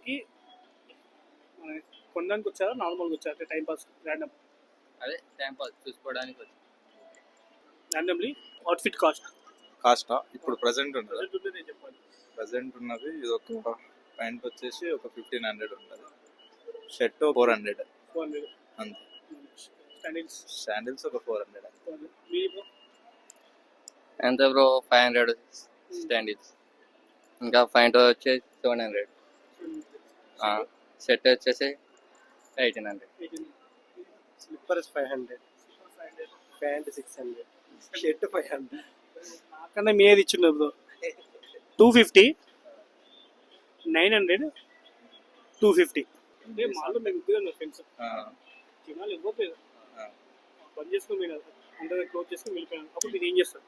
ఇక్కడికి కొనడానికి వచ్చారా, నార్మల్గా వచ్చారా, అంటే టైం పాస్ ర్యాండమ్? అదే టైం పాస్ చూసుకోవడానికి వచ్చి. ర్యాండమ్లీ అవుట్ఫిట్ కాస్టా ఇప్పుడు ప్రజెంట్ ఉన్నది చెప్పాలి. ప్రజెంట్ ఉన్నది ఇది ఒక ప్యాంట్ వచ్చేసి ఒక 1500 ఉంటుంది, షర్ట్ 400 400. అంతే. స్టాండిల్స్ శాండిల్స్ ఒక 400. మీరు ఎంత బ్రో? 500 స్టాండీస్. ఇంకా ప్యాంట్ వచ్చేసి 700. షర్ట్ వచ్చేసి 1800. Slippers 500, pant 600, shirt 500. నాకన్నా మీది ఇచ్చిండు బ్రో. 250, 900, 250. అంటే మాలో మేము ఇద్దరు ఫ్రెండ్స్. జనాలు ఇవ్వలేదు, బంద్ చేసుకుని మీరు అందరూ క్లోజ్ చేసుకుని వెళ్ళిపోయాను. అప్పుడు మీరు ఏం చేస్తారు?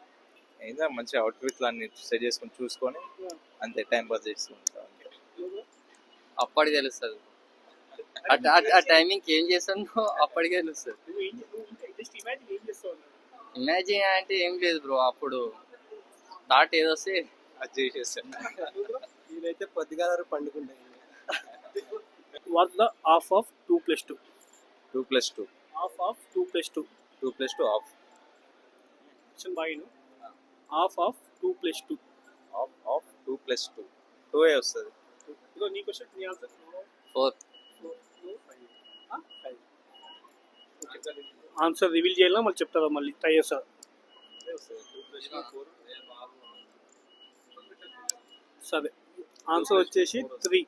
అయినా మంచి అవుట్ఫిట్లు అన్ని సెట్ చేసుకొని చూసుకొని అంతే టైం పాస్ చేసుకుంటాం. అప్పటికి తెలుస్తుంది ఆ టైమింగ్ ఏం చేస్తుందో అప్పటికే తెలుస్తుంది. జస్ట్ ఇమాజిన్ ఏం చేస్తావు? ఇమాజిన్ అంటే ఏం లేదు బ్రో, అప్పుడు థాట్ ఏదొస్తే అది చేసేస్తాను. నేనైతే పొద్దుగాల పండుకుంటాను. What the half of 2+2? 2+2. Half of 2+2. 2+2 of question బాగా హాఫ్ ఆఫ్ 2+2. ఆఫ్ 2+2 2 వస్తుంది. ఇదో నీ క్వశ్చన్, నీ ఆన్సర్. 4. ఆన్సర్ రివీల్ చేయాలా మళ్ళీ చెప్తారా? మళ్ళీ ట్రై చేస్తారా? సరే, ఆన్సర్ వచ్చేసి 3.